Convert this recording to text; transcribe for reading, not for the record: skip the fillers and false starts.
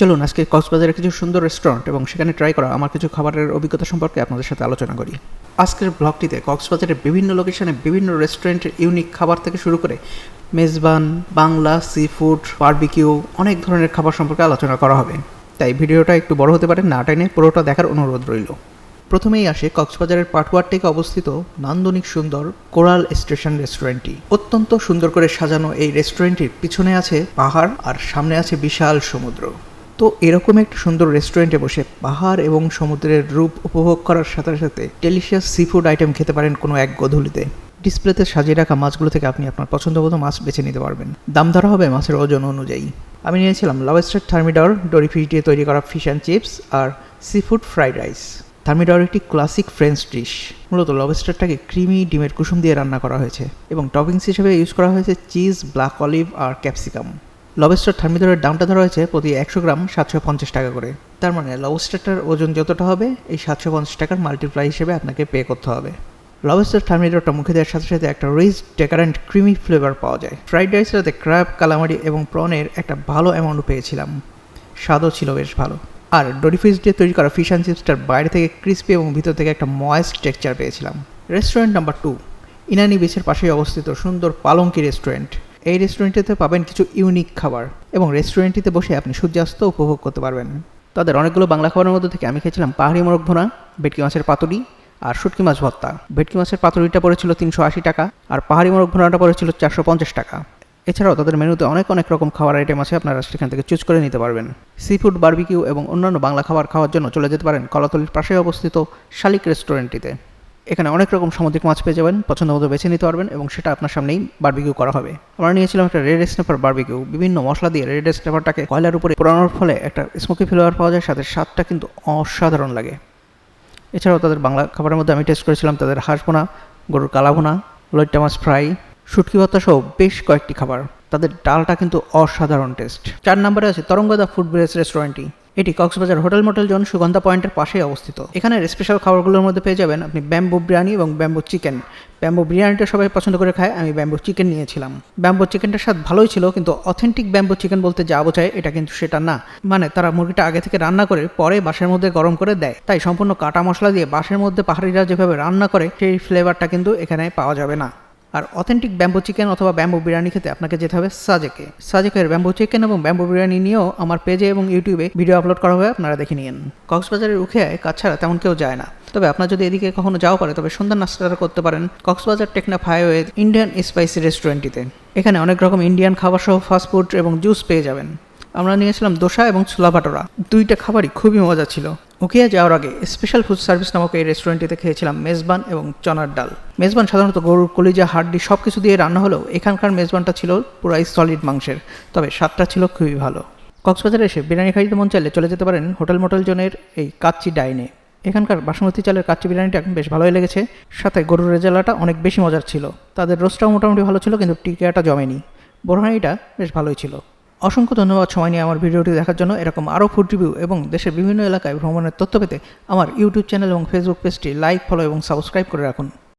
চলুন আজকে কক্সবাজারের কিছু সুন্দর রেস্টুরেন্ট এবং সেখানে ট্রাই করা আমার কিছু খাবারের অভিজ্ঞতা সম্পর্কে আপনাদের সাথে আলোচনা করি। আজকের ব্লগটিতে কক্সবাজারের বিভিন্ন লোকেশনে বিভিন্ন রেস্টুরেন্টের ইউনিক খাবার থেকে শুরু করে মেজবান, বাংলা, সি ফুড, বারবিকিউ অনেক ধরনের খাবার সম্পর্কে আলোচনা করা হবে। তাই ভিডিওটা একটু বড় হতে পারে, না টেনে পুরোটা দেখার অনুরোধ রইল। প্রথমেই আসে কক্সবাজারের পাটুয়ারটেকে অবস্থিত নান্দনিক সুন্দর কোরাল স্টেশন রেস্টুরেন্টটি। অত্যন্ত সুন্দর করে সাজানো এই রেস্টুরেন্টটির পিছনে আছে পাহাড় আর সামনে আছে বিশাল সমুদ্র। তো এরকম একটা সুন্দর রেস্টুরেন্টে বসে পাহাড় এবং সমুদ্রের রূপ উপভোগ করার সাথে সাথে ডেলিশিয়াস সি ফুড আইটেম খেতে পারেন কোনো এক গধূলিতে। ডিসপ্লেতে সাজিয়ে রাখা মাছগুলো থেকে আপনি আপনার পছন্দমতো মাছ বেছে নিতে পারবেন। দাম ধরা হবে মাছের ওজন অনুযায়ী। আমি নিয়েছিলাম লবস্টার থার্মিডর, ডোরি ফিশ দিয়ে তৈরি করা ফিশ অ্যান্ড চিপস আর seafood fried rice. Thermidor একটি ক্লাসিক ফ্রেঞ্চ ডিশ। মূলত লবস্টারটাকে ক্রিমি ডিমের কুসুম দিয়ে রান্না করা হয়েছে এবং টপিংস হিসেবে ইউজ করা হয়েছে চিজ, ব্ল্যাক অলিভ আর ক্যাপসিকাম। লবস্টার থার্মিডরের দামটা ধরা হয়েছে প্রতি 100 গ্রাম 750 টাকা করে। তার মানে লবস্টারটার ওজন যতটা হবে এই 750 টাকার মাল্টিপ্লাই হিসেবে আপনাকে পে করতে হবে। লবস্টার থার্মিডরটা মুখে দেওয়ার সাথে সাথে একটা রিচ ডেকারেন্ট ক্রিমি ফ্লেভার পাওয়া যায়। ফ্রাইড রাইসের সাথে ক্র্যাব, কালামারি এবং প্রনের একটা ভালো অ্যামাউন্ট পেয়েছিলাম। স্বাদও ছিল বেশ ভালো। আর ডোরি ফিশ দিয়ে তৈরি করা ফিশ অ্যান্ড চিপসটার বাইরে থেকে ক্রিস্পি এবং ভিতর থেকে একটা ময়েস্ট টেক্সচার পেয়েছিলাম। রেস্টুরেন্ট নাম্বার 2 ইনানি বিচের পাশেই অবস্থিত সুন্দর পালঙ্কি রেস্টুরেন্ট। এই রেস্টুরেন্টটিতে পাবেন কিছু ইউনিক খাবার এবং রেস্টুরেন্টটিতে বসে আপনি সূর্যাস্ত উপভোগ করতে পারবেন। তাদের অনেকগুলো বাংলা খাবারের মধ্যে থেকে আমি খেয়েছিলাম পাহাড়ি মোরগ ভুনা, ভেটকি মাছের পাতুরি আর শুটকি মাছ ভর্তা। ভেটকি মাছের পাতুরিটা পড়েছিল 380 টাকা আর পাহাড়ি মোরগ ভুনাটা পড়েছিল 450 টাকা। এছাড়াও তাদের মেনুতে অনেক রকম খাবার আইটেম আছে, আপনারা সেখান থেকে চুজ করে নিতে পারবেন। সি ফুড, বারবিকিউ এবং অন্যান্য বাংলা খাবার খাওয়ার জন্য চলে যেতে পারেন কলাতলির পাশে অবস্থিত শালিক রেস্টুরেন্টটিতে। এখানে অনেক রকম সামুদ্রিক মাছ পেয়ে যাবেন, পছন্দ মতো বেছে নিতে পারবেন এবং সেটা আপনার সামনেই বারবিকিউ করা হবে। আমরা নিয়েছিলাম একটা রেড স্ন্যাপার বারবিকিউ। বিভিন্ন মশলা দিয়ে রেড স্ন্যাপারটাকে কয়লার উপরে পোড়ানোর ফলে একটা স্মোকি ফ্লেভার পাওয়া যায়, সাথে স্বাদটা কিন্তু অসাধারণ লাগে। এছাড়াও তাদের বাংলা খাবারের মধ্যে আমি টেস্ট করেছিলাম তাদের হাঁস ভুনা, গরুর কালা ভুনা, লইট্টা মাছ ফ্রাই, শুটকি ভর্তা সহ বেশ কয়েকটি খাবার। তাদের ডালটা কিন্তু অসাধারণ টেস্ট। 4 নম্বরে আছে তরঙ্গদা ফুড ভিলেজ রেস্টুরেন্টটি। এটি Cox's Bazar hotel motel zone Sugandha পয়েন্টের পাশেই অবস্থিত। এখানে স্পেশাল খাবারগুলোর মধ্যে পেয়ে যাবেন আপনি ব্যাম্বু বিরিয়ানি এবং ব্যাম্বু চিকেন। ব্যাম্বু বিরিয়ানিটা সবাই পছন্দ করে খায়, আমি ব্যাম্বু চিকেন নিয়েছিলাম। ব্যাম্বু চিকেনটার স্বাদ ভালোই ছিল, কিন্তু অথেন্টিক ব্যাম্বু চিকেন বলতে যা বোঝায় এটা কিন্তু সেটা না। মানে তারা মুরগিটা আগে থেকে রান্না করে পরে বাঁশের মধ্যে গরম করে দেয়, তাই সম্পূর্ণ কাটা মশলা দিয়ে বাঁশের মধ্যে পাহাড়িরা যেভাবে রান্না করে সেই ফ্লেভারটা কিন্তু এখানে পাওয়া যাবে না। আর অথেন্টিক ব্যাম্বু চিকেন অথবা ব্যাম্বু বিরিয়ানি খেতে আপনাকে যেতে হবে সাজেকে। সাজেকের ব্যাম্বু চিকেন এবং ব্যাম্বু বিরিয়ানি নিয়েও আমার পেজে এবং ইউটিউবে ভিডিও আপলোড করা হবে, আপনারা দেখে নিন। কক্সবাজারের উখিয়ায় কাজ ছাড়া তেমন কেউ যায় না, তবে আপনার যদি এদিকে কখনো যাওয়া পড়ে তবে সন্ধ্যার নাস্তাটা করতে পারেন Cox's Bazar Teknaf highway Indian spicy রেস্টুরেন্টটিতে। এখানে অনেক রকম ইন্ডিয়ান খাবার সহ ফাস্টফুড এবং জুস পেয়ে যাবেন। আমরা নিয়েছিলাম দোসা এবং ছোলা ভাটোরা। দুইটা খাবারই খুবই মজা ছিল। উখিয়া যাওয়ার আগে স্পেশাল ফুড সার্ভিস নামক এই রেস্টুরেন্টটিতে খেয়েছিলাম মেজবান এবং চনার ডাল। মেজবান সাধারণত গরুর কলিজা, হাড্ডি সব কিছু দিয়ে রান্না হলেও এখানকার মেজবানটা ছিল পুরাই সলিড মাংসের, তবে স্বাদটা ছিল খুবই ভালো। কক্সবাজারে এসে বিরিয়ানি খাইতে মন চাইলে চলে যেতে পারেন হোটেল মোটেল জোনের এই কাচ্চি ডাইনে। এখানকার বাসমতি চালের কাচ্চি বিরিয়ানিটা বেশ ভালোই লেগেছে, সাথে গরুর রেজালাটা অনেক বেশি মজার ছিল। তাদের রোস্টটাও মোটামুটি ভালো ছিল, কিন্তু টিকিয়াটা জমেনি। বোরহানিটা বেশ ভালোই ছিল। অসংখ্য ধন্যবাদ সময় নিয়ে আমার ভিডিওটি দেখার জন্য। এরকম আরও ফুড রিভিউ এবং দেশের বিভিন্ন এলাকায় ভ্রমণের তথ্য পেতে আমার ইউটিউব চ্যানেল এবং ফেসবুক পেজটি লাইক, ফলো এবং সাবস্ক্রাইব করে রাখুন।